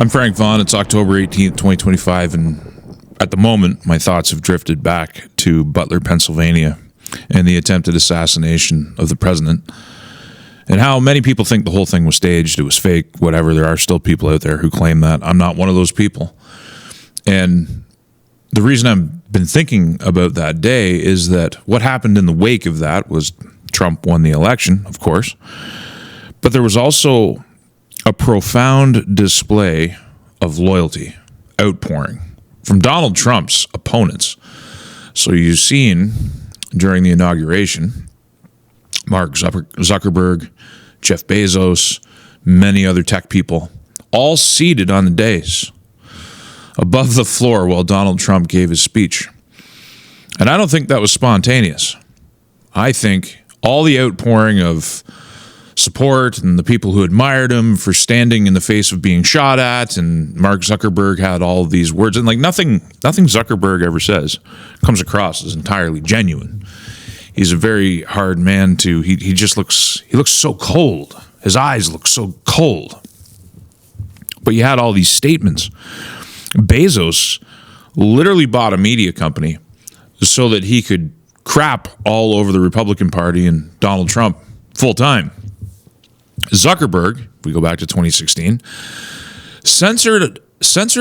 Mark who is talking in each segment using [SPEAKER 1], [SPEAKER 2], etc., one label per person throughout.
[SPEAKER 1] I'm Frank Vaughn. It's October 18th, 2025, and at the moment, my thoughts have drifted back to Butler, Pennsylvania, and the attempted assassination of the president, and how many people think the whole thing was staged, it was fake, whatever. There are still people out there who claim that. I'm not one of those people. And the reason I've been thinking about that day is that what happened in the wake of that was Trump won the election, of course, but there was also a profound display of loyalty, outpouring from Donald Trump's opponents. So you've seen during the inauguration, Mark Zuckerberg, Jeff Bezos, many other tech people, all seated on the dais above the floor while Donald Trump gave his speech. And I don't think that was spontaneous. I think all the outpouring of support and the people who admired him for standing in the face of being shot at, and Mark Zuckerberg had all of these words, and like nothing Zuckerberg ever says comes across as entirely genuine. He's a very hard man to, he looks so cold. His eyes look so cold. But you had all these statements. Bezos literally bought a media company so that he could crap all over the Republican Party and Donald Trump full time. Zuckerberg, if we go back to 2016, censored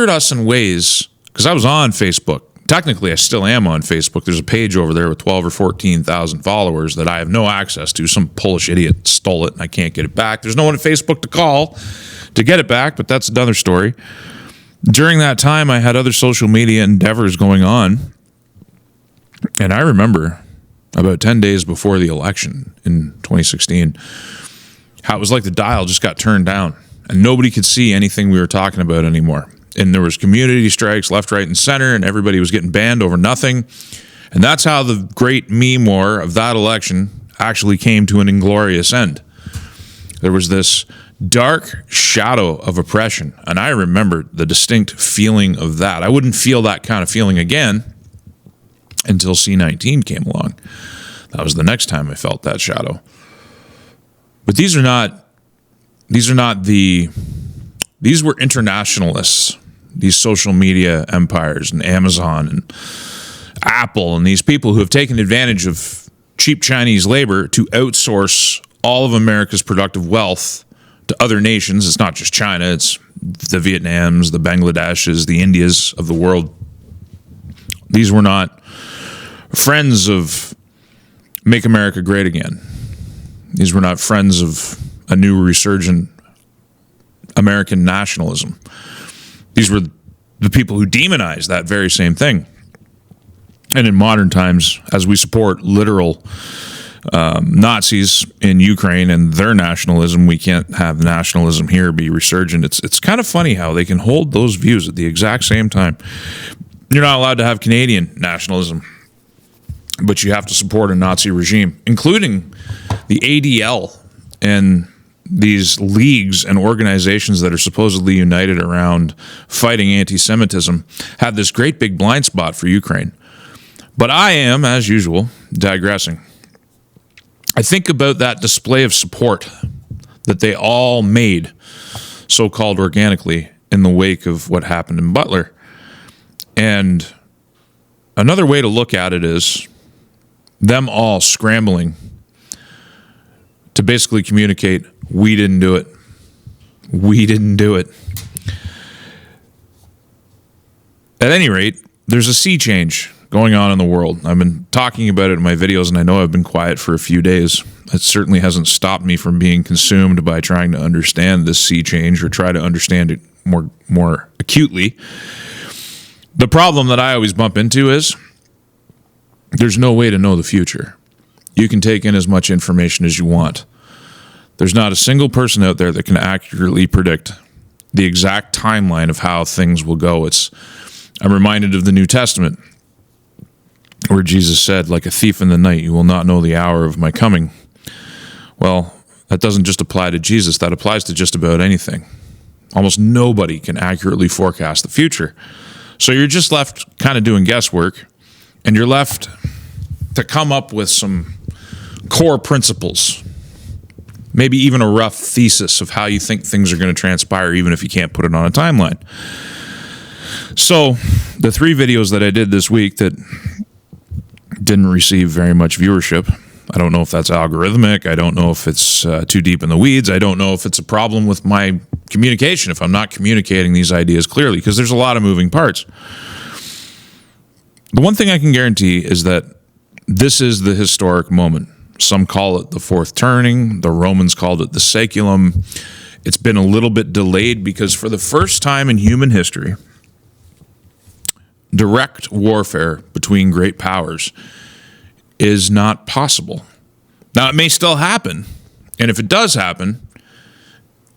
[SPEAKER 1] us in ways, because I was on Facebook. Technically, I still am on Facebook. There's a page over there with 12 or 14,000 followers that I have no access to. Some Polish idiot stole it, and I can't get it back. There's no one at Facebook to call to get it back, but that's another story. During that time, I had other social media endeavors going on, and I remember about 10 days before the election in 2016, how it was like the dial just got turned down and nobody could see anything we were talking about anymore. And there was community strikes left, right, and center, and everybody was getting banned over nothing. And that's how the great meme war of that election actually came to an inglorious end. There was this dark shadow of oppression, and I remember the distinct feeling of that. I wouldn't feel that kind of feeling again until C-19 came along. That was the next time I felt that shadow. But these were internationalists, these social media empires and Amazon and Apple and these people who have taken advantage of cheap Chinese labor to outsource all of America's productive wealth to other nations. It's not just China, it's the Vietnams, the Bangladeshes, the Indias of the world. These were not friends of Make America Great Again. These were not friends of a new resurgent American nationalism. These were the people who demonized that very same thing. And in modern times, as we support literal Nazis in Ukraine and their nationalism, we can't have nationalism here be resurgent. It's kind of funny how they can hold those views at the exact same time. You're not allowed to have Canadian nationalism, but you have to support a Nazi regime, including the ADL and these leagues and organizations that are supposedly united around fighting anti-Semitism have this great big blind spot for Ukraine. But I am, as usual, digressing. I think about that display of support that they all made, so-called organically, in the wake of what happened in Butler. And another way to look at it is them all scrambling to basically communicate, we didn't do it. We didn't do it. At any rate, there's a sea change going on in the world. I've been talking about it in my videos, and I know I've been quiet for a few days. It certainly hasn't stopped me from being consumed by trying to understand this sea change or try to understand it more acutely. The problem that I always bump into is there's no way to know the future. You can take in as much information as you want. There's not a single person out there that can accurately predict the exact timeline of how things will go. I'm reminded of the New Testament, where Jesus said, like a thief in the night, you will not know the hour of my coming. Well, that doesn't just apply to Jesus. That applies to just about anything. Almost nobody can accurately forecast the future. So you're just left kind of doing guesswork, and you're left to come up with some core principles maybe even a rough thesis of how you think things are going to transpire, even if you can't put it on a timeline. So the 3 videos that I did this week that didn't receive very much viewership, I don't know if that's algorithmic. I don't know if it's too deep in the weeds. I don't know if it's a problem with my communication, if I'm not communicating these ideas clearly, because there's a lot of moving parts. The one thing I can guarantee is that this is the historic moment. Some call it the fourth turning. The Romans called it the saeculum. It's been a little bit delayed because for the first time in human history, direct warfare between great powers is not possible. Now, it may still happen, and if it does happen,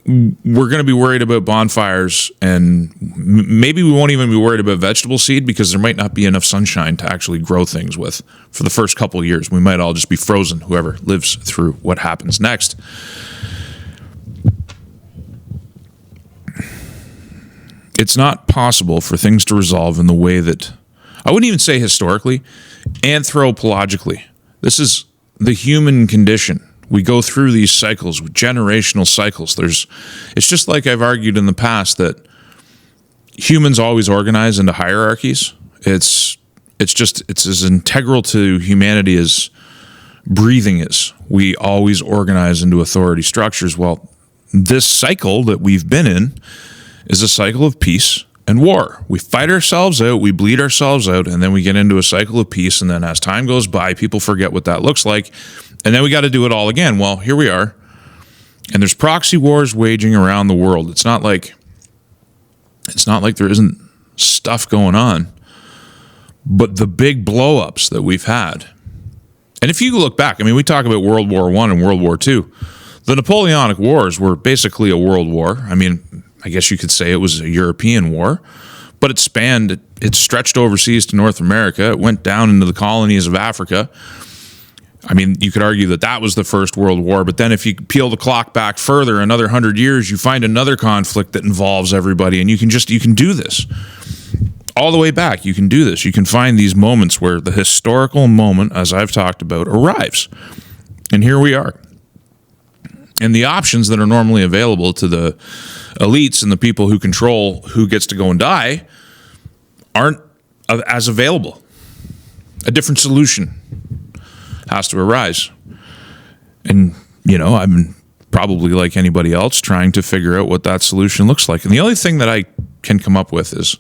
[SPEAKER 1] we're going to be worried about bonfires, and maybe we won't even be worried about vegetable seed because there might not be enough sunshine to actually grow things with for the first couple of years. We might all just be frozen, whoever lives through what happens next. It's not possible for things to resolve in the way that, I wouldn't even say historically, anthropologically. This is the human condition. We go through these cycles, generational cycles. It's just like I've argued in the past that humans always organize into hierarchies. It's as integral to humanity as breathing is. We always organize into authority structures. Well, this cycle that we've been in is a cycle of peace and war. We fight ourselves out, we bleed ourselves out, and then we get into a cycle of peace, and then as time goes by, people forget what that looks like, and then we got to do it all again. Well, here we are, and there's proxy wars waging around the world. It's not like there isn't stuff going on, but the big blow-ups that we've had, and if you look back, I mean, we talk about World War I and World War II. The Napoleonic Wars were basically a world war. I mean, I guess you could say it was a European war, but it stretched overseas to North America. It went down into the colonies of Africa. I mean, you could argue that was the First World War, but then if you peel the clock back further, another 100 years, you find another conflict that involves everybody, and you can do this. All the way back, you can do this. You can find these moments where the historical moment, as I've talked about, arrives. And here we are. And the options that are normally available to the elites and the people who control who gets to go and die aren't as available. A different solution has to arise. And, I'm probably like anybody else trying to figure out what that solution looks like. And the only thing that I can come up with is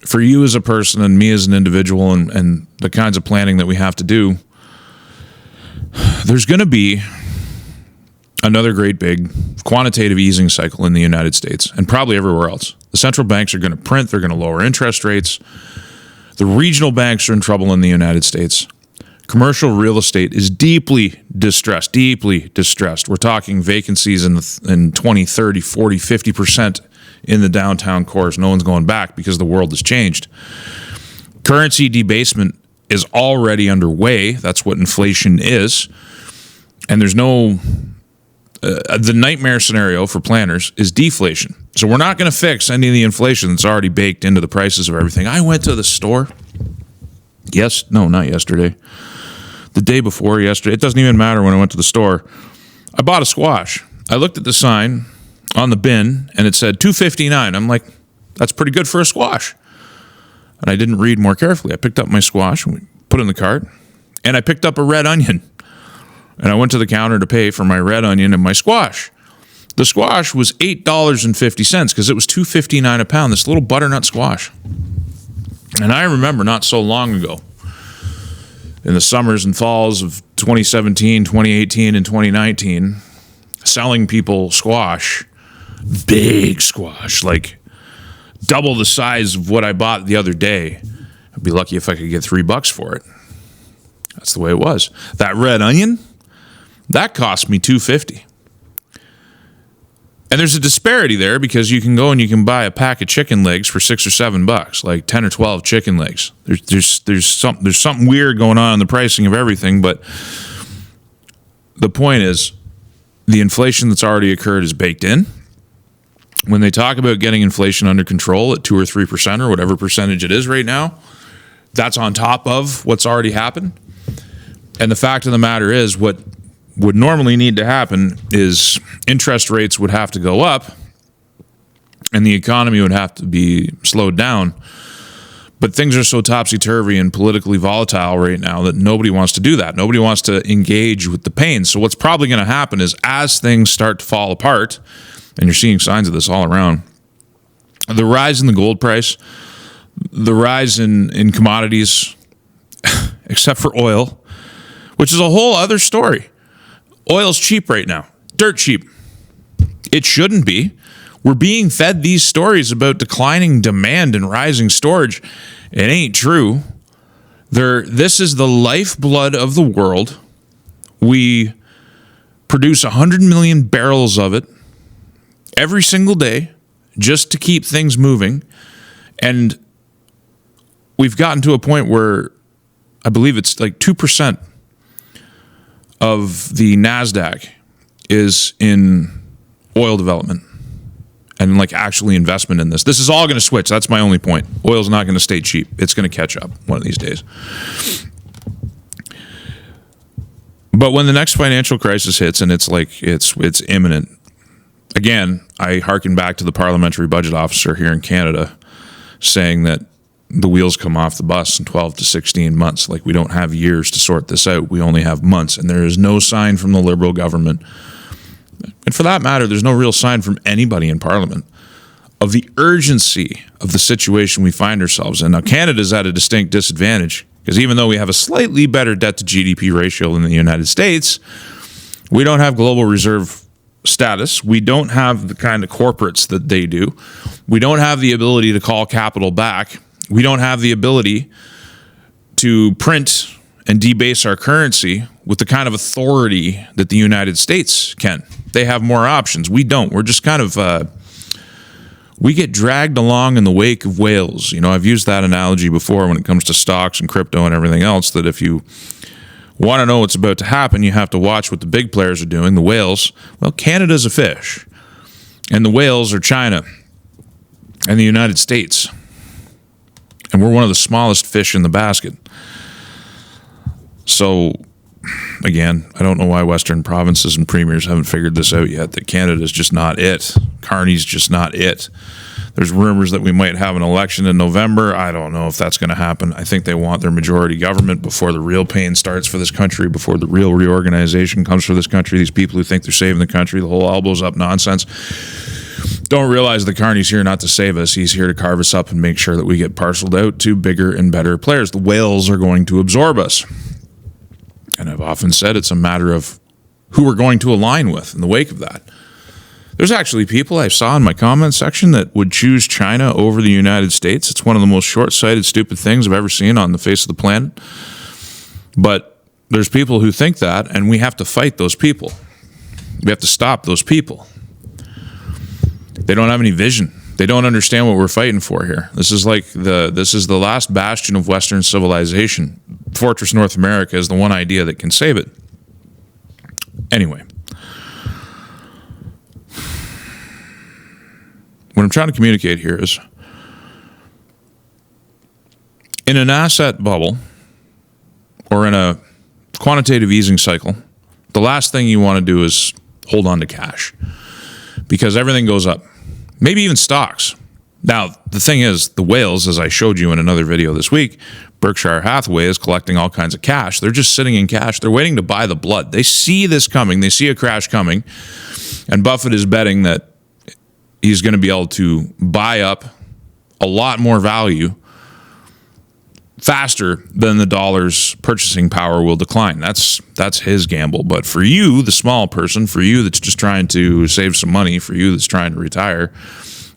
[SPEAKER 1] for you as a person and me as an individual and the kinds of planning that we have to do, there's going to be another great big quantitative easing cycle in the United States and probably everywhere else. The central banks are going to print, they're going to lower interest rates. The regional banks are in trouble in the United States. Commercial real estate is deeply distressed. We're talking vacancies in 20, 30, 40, 50% in the downtown cores. No one's going back because the world has changed. Currency debasement is already underway. That's what inflation is. And there's no... the nightmare scenario for planners is deflation. So we're not going to fix any of the inflation that's already baked into the prices of everything. I went to the store. Not yesterday. The day before yesterday. It doesn't even matter when I went to the store. I bought a squash. I looked at the sign on the bin and it said $2.59. I'm like, that's pretty good for a squash. And I didn't read more carefully. I picked up my squash and we put it in the cart. And I picked up a red onion. And I went to the counter to pay for my red onion and my squash. The squash was $8.50 because it was $2.59 a pound, this little butternut squash. And I remember not so long ago, in the summers and falls of 2017, 2018, and 2019, selling people squash, big squash, like double the size of what I bought the other day. I'd be lucky if I could get $3 for it. That's the way it was. That red onion, that cost me $2.50. And there's a disparity there because you can go and you can buy a pack of chicken legs for $6 or $7, like 10 or 12 chicken legs. There's something weird going on in the pricing of everything, but the point is the inflation that's already occurred is baked in. When they talk about getting inflation under control at 2 or 3% or whatever percentage it is right now, that's on top of what's already happened. And the fact of the matter is what would normally need to happen is interest rates would have to go up and the economy would have to be slowed down. But things are so topsy-turvy and politically volatile right now that nobody wants to do that. Nobody wants to engage with the pain. So what's probably going to happen is as things start to fall apart, and you're seeing signs of this all around, the rise in the gold price, the rise in commodities, except for oil, which is a whole other story. Oil's cheap right now, dirt cheap. It shouldn't be. We're being fed these stories about declining demand and rising storage. It ain't true. This is the lifeblood of the world. We produce 100 million barrels of it every single day just to keep things moving. And we've gotten to a point where I believe it's like 2% of the NASDAQ is in oil development and like actually investment in this. This is all going to switch. That's my only point. Oil's not going to stay cheap. It's going to catch up one of these days. But when the next financial crisis hits and it's like it's imminent, again, I hearken back to the parliamentary budget officer here in Canada saying that the wheels come off the bus in 12 to 16 months. Like, we don't have years to sort this out. We only have months. And there is no sign from the Liberal government, and for that matter, there's no real sign from anybody in Parliament, of the urgency of the situation we find ourselves in. Now, Canada's at a distinct disadvantage because even though we have a slightly better debt to GDP ratio than the United States, we don't have global reserve status. We don't have the kind of corporates that they do. We don't have the ability to call capital back. We don't have the ability to print and debase our currency with the kind of authority that the United States can. They have more options. We don't. We're just kind of, we get dragged along in the wake of whales. You know, I've used that analogy before when it comes to stocks and crypto and everything else, that if you want to know what's about to happen, you have to watch what the big players are doing, the whales. Well, Canada's a fish, and the whales are China and the United States. And we're one of the smallest fish in the basket. So, again, I don't know why Western provinces and premiers haven't figured this out yet, that Canada's just not it. Carney's just not it. There's rumors that we might have an election in November. I don't know if that's going to happen. I think they want their majority government before the real pain starts for this country, before the real reorganization comes for this country. These people who think they're saving the country, the whole elbows up nonsense, don't realize that Carney's here not to save us. He's here to carve us up and make sure that we get parceled out to bigger and better players. The whales are going to absorb us. And I've often said it's a matter of who we're going to align with in the wake of that. There's actually people I saw in my comment section that would choose China over the United States. It's one of the most short-sighted, stupid things I've ever seen on the face of the planet. But there's people who think that, and we have to fight those people. We have to stop those people. They don't have any vision. They don't understand what we're fighting for here. This is the last bastion of Western civilization. Fortress North America is the one idea that can save it. Anyway, what I'm trying to communicate here is, in an asset bubble or in a quantitative easing cycle, the last thing you want to do is hold on to cash, because everything goes up. Maybe even stocks. Now, the thing is, the whales, as I showed you in another video this week, Berkshire Hathaway is collecting all kinds of cash. They're just sitting in cash. They're waiting to buy the blood. They see this coming. They see a crash coming. And Buffett is betting that he's going to be able to buy up a lot more value faster than the dollar's purchasing power will decline. That's his gamble. But for you, the small person, for you that's just trying to save some money, for you that's trying to retire,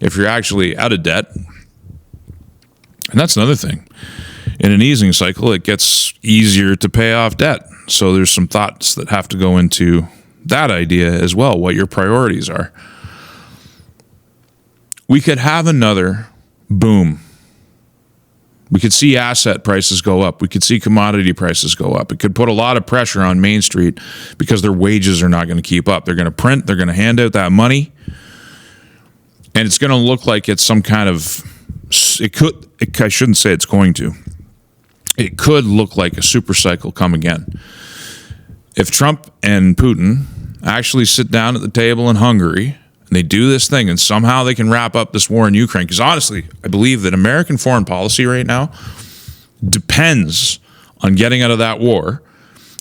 [SPEAKER 1] if you're actually out of debt, and that's another thing, in an easing cycle, it gets easier to pay off debt. So there's some thoughts that have to go into that idea as well, what your priorities are. We could have another boom. We could see asset prices go up. We could see commodity prices go up. It could put a lot of pressure on Main Street because their wages are not going to keep up. They're going to print, they're going to hand out that money, and it's going to look like it's some kind of, I shouldn't say it's going to. It could look like a super cycle come again. if Trump and Putin actually sit down at the table in Hungary and they do this thing and somehow they can wrap up this war in Ukraine, because honestly, I believe that American foreign policy right now depends on getting out of that war,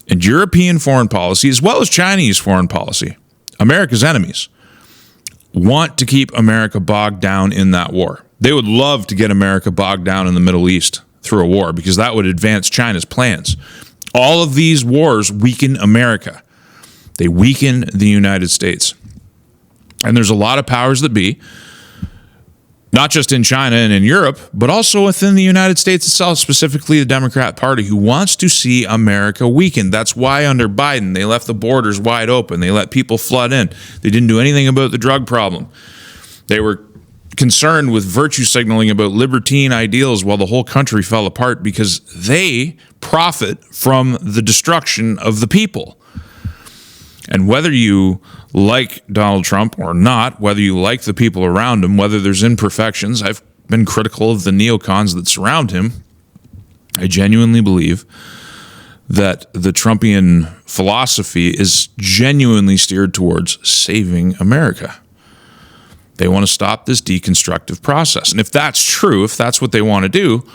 [SPEAKER 1] and European foreign policy, as well as Chinese foreign policy, America's enemies, want to keep America bogged down in that war. They would love to get America bogged down in the Middle East through a war, because that would advance China's plans. All of these wars weaken America. They weaken the United States. And there's a lot of powers that be, not just in China and in Europe, but also within the United States itself, specifically the Democrat Party, who wants to see America weakened. That's why under Biden, they left the borders wide open. They let people flood in. They didn't do anything about the drug problem. They were concerned with virtue signaling about libertine ideals while the whole country fell apart, because they profit from the destruction of the people. And whether you like Donald Trump or not, whether you like the people around him, whether there's imperfections, I've been critical of the neocons that surround him. I genuinely believe that the Trumpian philosophy is genuinely steered towards saving America. They want to stop this deconstructive process. And if that's true, if that's what they want to do,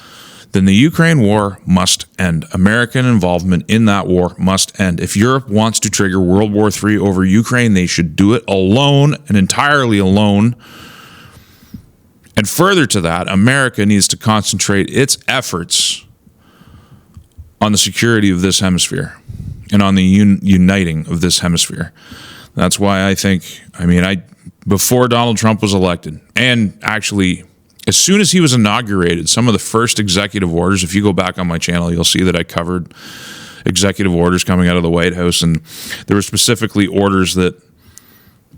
[SPEAKER 1] then the Ukraine war must end. American involvement in that war must end. If Europe wants to trigger World War III over Ukraine, they should do it alone and entirely alone. And further to that, America needs to concentrate its efforts on the security of this hemisphere and on the uniting of this hemisphere. That's why I think, before Donald Trump was elected, and actually as soon as he was inaugurated, some of the first executive orders, if you go back on my channel, you'll see that I covered executive orders coming out of the White House, and there were specifically orders that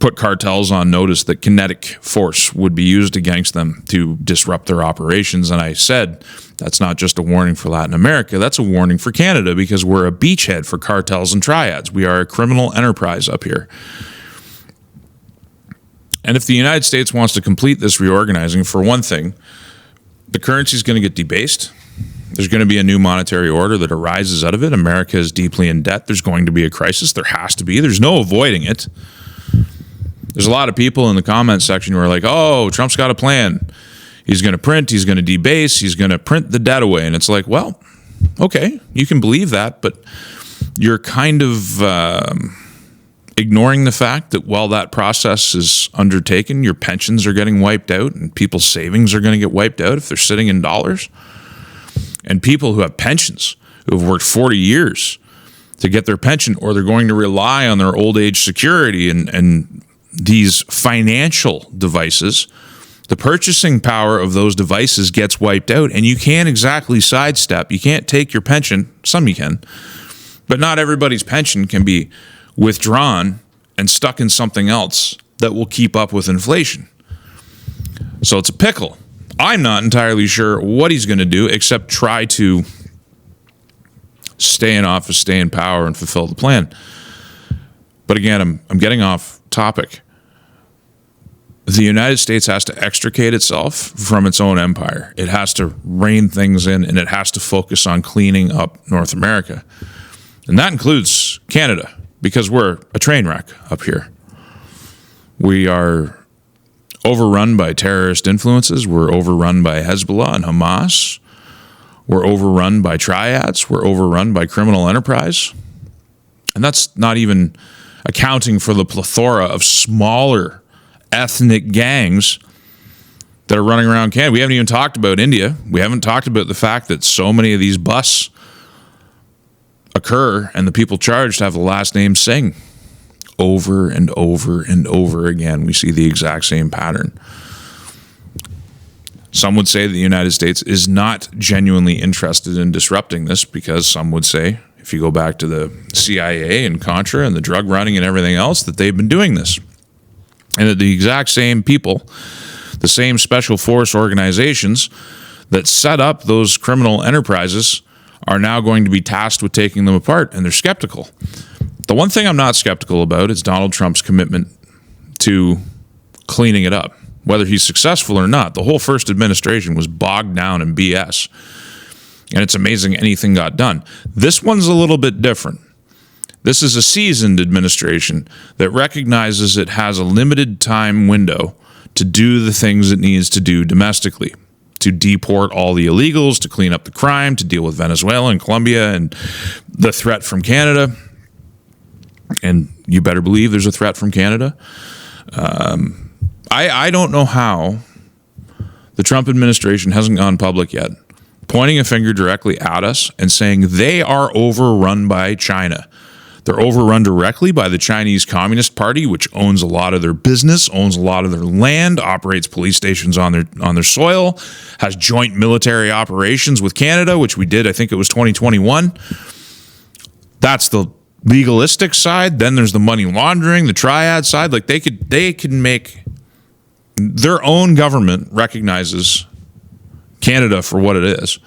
[SPEAKER 1] put cartels on notice that kinetic force would be used against them to disrupt their operations. And I said, that's not just a warning for Latin America, that's a warning for Canada, because we're a beachhead for cartels and triads. We are a criminal enterprise up here. And if the United States wants to complete this reorganizing, for one thing, the currency is going to get debased. There's going to be a new monetary order that arises out of it. America is deeply in debt. There's going to be a crisis. There has to be. There's no avoiding it. There's a lot of people in the comment section who are like, oh, Trump's got a plan. He's going to print, he's going to debase, he's going to print the debt away. And it's like, well, okay, you can believe that, but you're kind of ignoring the fact that while that process is undertaken, your pensions are getting wiped out and people's savings are going to get wiped out if they're sitting in dollars. And people who have pensions, who have worked 40 years to get their pension, or they're going to rely on their old age security and these financial devices, the purchasing power of those devices gets wiped out, and you can't exactly sidestep. You can't take your pension. Some you can, but not everybody's pension can be withdrawn and stuck in something else that will keep up with inflation. So it's a pickle. I'm not entirely sure what he's going to do except try to stay in office, stay in power, and fulfill the plan. But again, I'm getting off topic. The United States has to extricate itself from its own empire. It has to rein things in, and it has to focus on cleaning up North America. And that includes Canada, because we're a train wreck up here. We are overrun by terrorist influences. We're overrun by Hezbollah and Hamas. We're overrun by triads. We're overrun by criminal enterprise. And that's not even accounting for the plethora of smaller ethnic gangs that are running around Canada. We haven't even talked about India. We haven't talked about the fact that so many of these busts occur and the people charged have the last name Singh. Over and over and over again, we see the exact same pattern. Some would say the United States is not genuinely interested in disrupting this, because some would say, if you go back to the CIA and Contra and the drug running and everything else, that they've been doing this. And that the exact same people, the same special force organizations that set up those criminal enterprises are now going to be tasked with taking them apart, and they're skeptical. The one thing I'm not skeptical about is Donald Trump's commitment to cleaning it up. Whether he's successful or not, the whole first administration was bogged down in BS. And it's amazing anything got done. This one's a little bit different. This is a seasoned administration that recognizes it has a limited time window to do the things it needs to do domestically, to deport all the illegals, to clean up the crime, to deal with Venezuela and Colombia and the threat from Canada. And you better believe there's a threat from Canada. I don't know how the Trump administration hasn't gone public yet, pointing a finger directly at us and saying they are overrun by China. They're overrun directly by the Chinese Communist Party, which owns a lot of their business, owns a lot of their land, operates police stations on their soil, has joint military operations with Canada, which we did, I think it was 2021. That's the legalistic side. Then there's the money laundering, the triad side. Like they could make their own government recognizes Canada for what it is.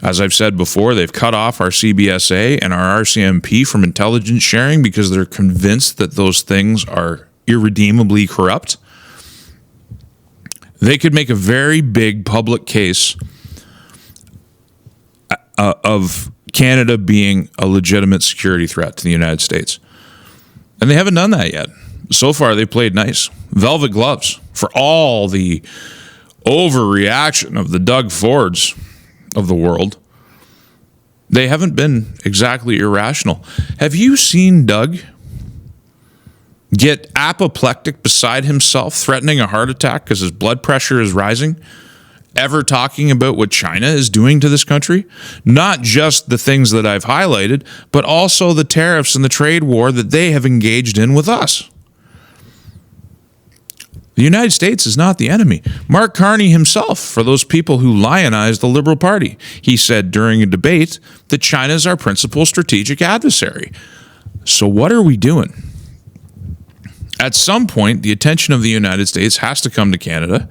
[SPEAKER 1] As I've said before, they've cut off our CBSA and our RCMP from intelligence sharing because they're convinced that those things are irredeemably corrupt. They could make a very big public case of Canada being a legitimate security threat to the United States. And they haven't done that yet. So far, they played nice. Velvet gloves for all the overreaction of the Doug Fords of the world. They haven't been exactly irrational. Have you seen Doug get apoplectic beside himself, threatening a heart attack because his blood pressure is rising, ever talking about what China is doing to this country? Not just the things that I've highlighted, but also the tariffs and the trade war that they have engaged in with us. The United States is not the enemy. Mark Carney himself, for those people who lionize the Liberal Party, he said during a debate that China is our principal strategic adversary. So what are we doing? At some point, the attention of the United States has to come to Canada,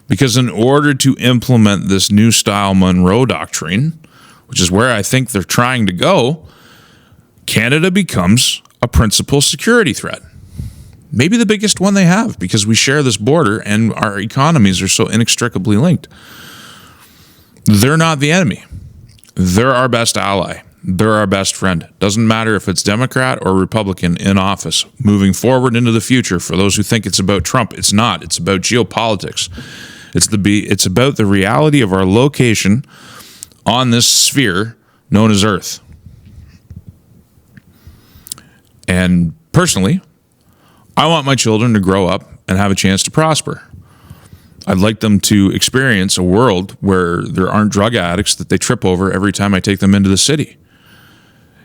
[SPEAKER 1] because in order to implement this new style Monroe Doctrine, which is where I think they're trying to go, Canada becomes a principal security threat. Maybe the biggest one they have, because we share this border and our economies are so inextricably linked. They're not the enemy. They're our best ally. They're our best friend. Doesn't matter if it's Democrat or Republican in office. Moving forward into the future, for those who think it's about Trump, it's not. It's about geopolitics. It's about the reality of our location on this sphere known as Earth. And personally, I want my children to grow up and have a chance to prosper. I'd like them to experience a world where there aren't drug addicts that they trip over every time I take them into the city.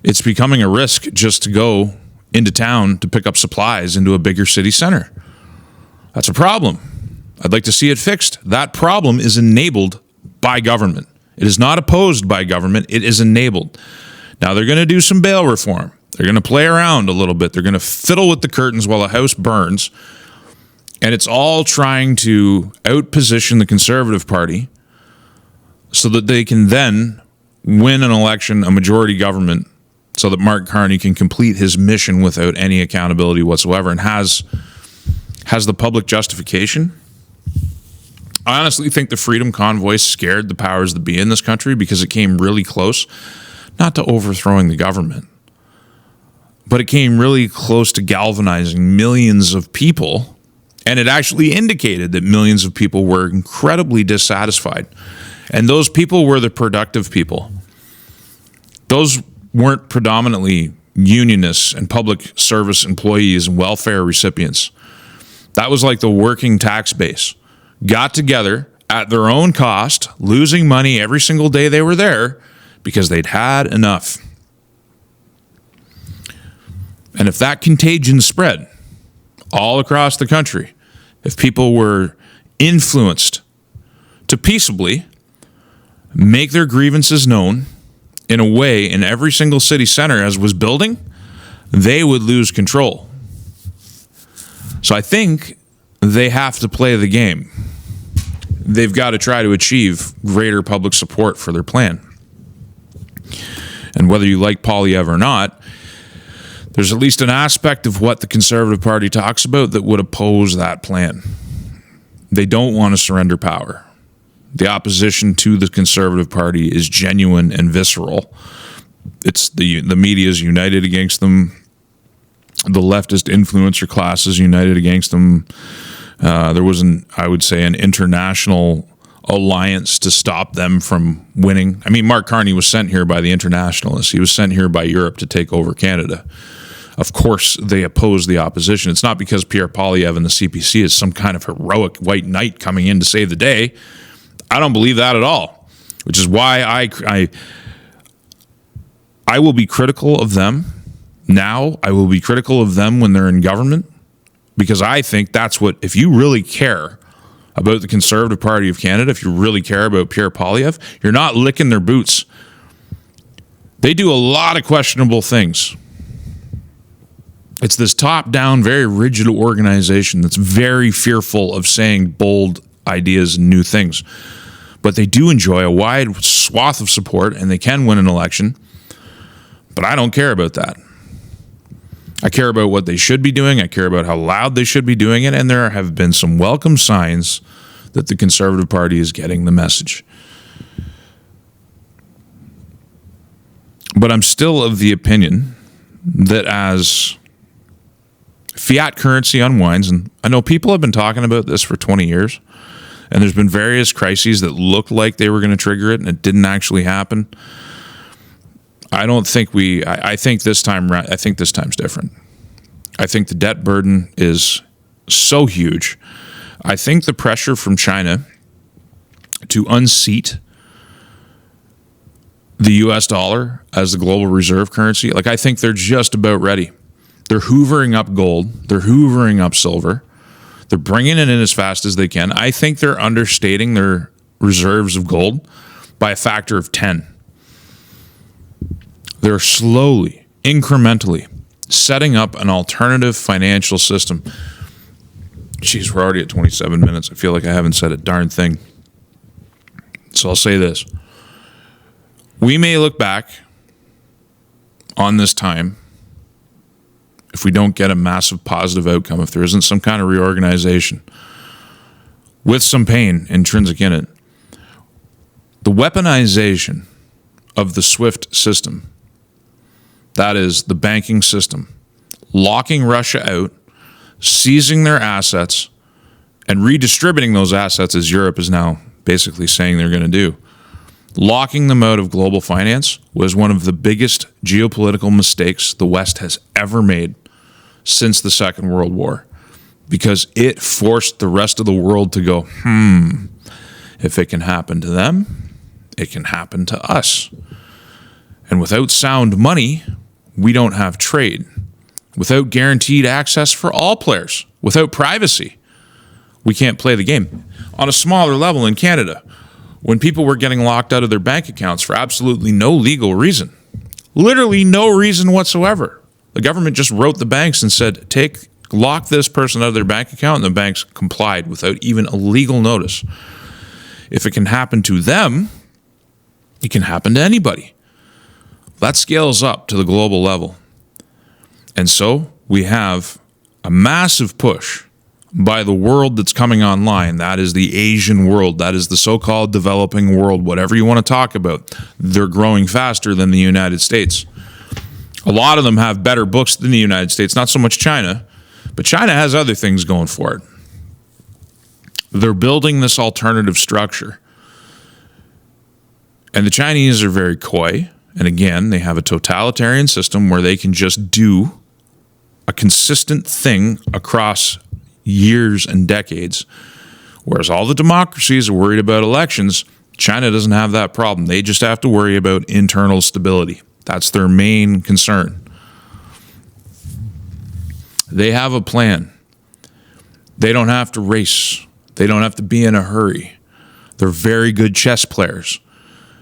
[SPEAKER 1] It's becoming a risk just to go into town to pick up supplies into a bigger city center. That's a problem. I'd like to see it fixed. That problem is enabled by government. It is not opposed by government. It is enabled. Now, they're going to do some bail reform. They're going to play around a little bit. They're going to fiddle with the curtains while the house burns. And it's all trying to outposition the Conservative Party so that they can then win an election, a majority government, so that Mark Carney can complete his mission without any accountability whatsoever and has the public justification. I honestly think the Freedom Convoy scared the powers that be in this country because it came really close, not to overthrowing the government, but it came really close to galvanizing millions of people. And it actually indicated that millions of people were incredibly dissatisfied. And those people were the productive people. Those weren't predominantly unionists and public service employees and welfare recipients. That was like the working tax base. Got together at their own cost, losing money every single day they were there because they'd had enough. And if that contagion spread all across the country, if people were influenced to peaceably make their grievances known in a way in every single city center as was building, they would lose control. So I think they have to play the game. They've got to try to achieve greater public support for their plan. And whether you like Poilievre or not, there's at least an aspect of what the Conservative Party talks about that would oppose that plan. They don't want to surrender power. The opposition to the Conservative Party is genuine and visceral. It's the media is united against them. The leftist influencer class is united against them. There was I would say, an international alliance to stop them from winning. I mean, Mark Carney was sent here by the internationalists. He was sent here by Europe to take over Canada. Of course, they oppose the opposition. It's not because Pierre Poilievre and the CPC is some kind of heroic white knight coming in to save the day. I don't believe that at all, which is why I will be critical of them now. I will be critical of them when they're in government, because I think that's what, if you really care about the Conservative Party of Canada, if you really care about Pierre Poilievre, you're not licking their boots. They do a lot of questionable things. It's this top-down, very rigid organization that's very fearful of saying bold ideas and new things. But they do enjoy a wide swath of support, and they can win an election. But I don't care about that. I care about what they should be doing. I care about how loud they should be doing it. And there have been some welcome signs that the Conservative Party is getting the message. But I'm still of the opinion that as fiat currency unwinds, and I know people have been talking about this for 20 years, and there's been various crises that looked like they were going to trigger it, and it didn't actually happen. I think this time's different. I think the debt burden is so huge. I think the pressure from China to unseat the US dollar as the global reserve currency, I think they're just about ready. They're hoovering up gold. They're hoovering up silver. They're bringing it in as fast as they can. I think they're understating their reserves of gold by a factor of 10. They're slowly, incrementally setting up an alternative financial system. Jeez, we're already at 27 minutes. I feel like I haven't said a darn thing. So I'll say this. We may look back on this time, if we don't get a massive positive outcome, if there isn't some kind of reorganization with some pain intrinsic in it, the weaponization of the SWIFT system, that is the banking system, locking Russia out, seizing their assets, and redistributing those assets, as Europe is now basically saying they're going to do. Locking them out of global finance was one of the biggest geopolitical mistakes the West has ever made since the Second World War, because it forced the rest of the world to go, if it can happen to them, it can happen to us. And without sound money, we don't have trade. Without guaranteed access for all players, without privacy, we can't play the game. On a smaller level in Canada, when people were getting locked out of their bank accounts for absolutely no legal reason, literally no reason whatsoever, the government just wrote the banks and said, lock this person out of their bank account, and the banks complied without even a legal notice. If it can happen to them, it can happen to anybody. That scales up to the global level. And so we have a massive push by the world that's coming online. That is the Asian world. That is the so-called developing world, whatever you want to talk about. They're growing faster than the United States. A lot of them have better books than the United States, not so much China, but China has other things going for it. They're building this alternative structure. And the Chinese are very coy. And again, they have a totalitarian system where they can just do a consistent thing across years and decades. Whereas all the democracies are worried about elections, China doesn't have that problem. They just have to worry about internal stability. That's their main concern. They have a plan. They don't have to race. They don't have to be in a hurry. They're very good chess players.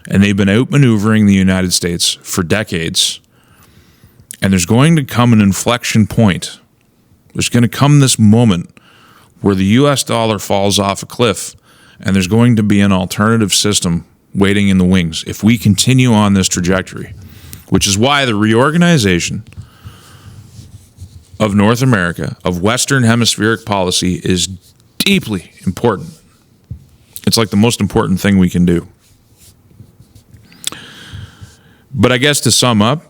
[SPEAKER 1] And they've been outmaneuvering the United States for decades. And there's going to come an inflection point. There's going to come this moment where the US dollar falls off a cliff, and there's going to be an alternative system waiting in the wings if we continue on this trajectory, which is why the reorganization of North America, of Western hemispheric policy, is deeply important. It's like the most important thing we can do. But I guess to sum up,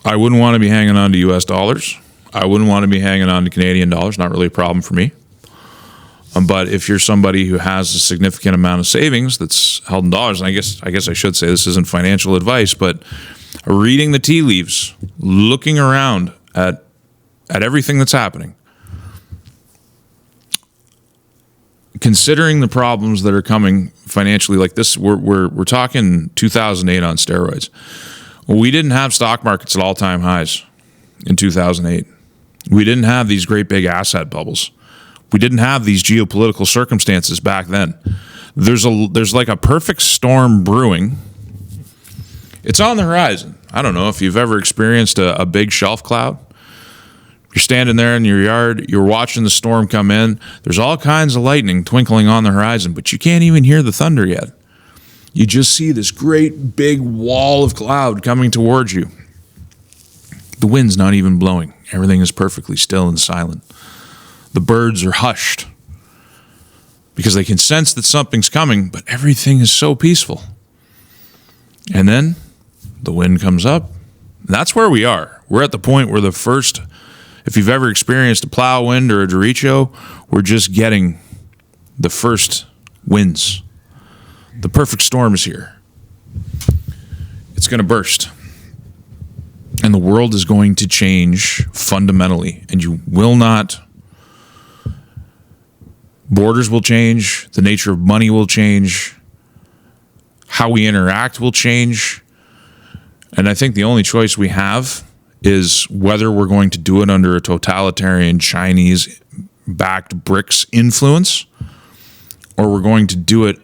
[SPEAKER 1] I wouldn't want to be hanging on to US dollars. I wouldn't want to be hanging on to Canadian dollars. Not really a problem for me. But if you're somebody who has a significant amount of savings that's held in dollars, and I guess I should say this isn't financial advice, but reading the tea leaves, looking around at everything that's happening, considering the problems that are coming financially, like this, we're talking 2008 on steroids. We didn't have stock markets at all-time highs in 2008. We didn't have these great big asset bubbles. We didn't have these geopolitical circumstances back then. There's like a perfect storm brewing. It's on the horizon. I don't know if you've ever experienced a big shelf cloud. You're standing there in your yard, you're watching the storm come in. There's all kinds of lightning twinkling on the horizon, but you can't even hear the thunder yet. You just see this great big wall of cloud coming towards you. The wind's not even blowing. Everything is perfectly still and silent. The birds are hushed because they can sense that something's coming, but everything is so peaceful. And then the wind comes up. That's where we are. We're at the point where the first, if you've ever experienced a plow wind or a derecho, we're just getting the first winds. The perfect storm is here. It's going to burst. And the world is going to change fundamentally. And you will not. Borders will change. The nature of money will change. How we interact will change. And I think the only choice we have is whether we're going to do it under a totalitarian Chinese-backed BRICS influence, or we're going to do it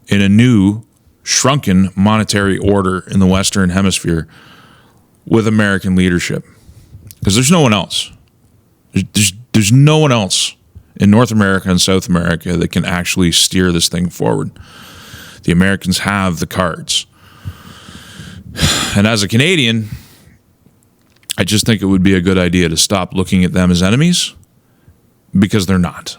[SPEAKER 1] in a new, shrunken monetary order in the Western Hemisphere with American leadership. Because there's no one else. There's no one else in North America and South America that can actually steer this thing forward. The Americans have the cards. And as a Canadian, I just think it would be a good idea to stop looking at them as enemies, because they're not.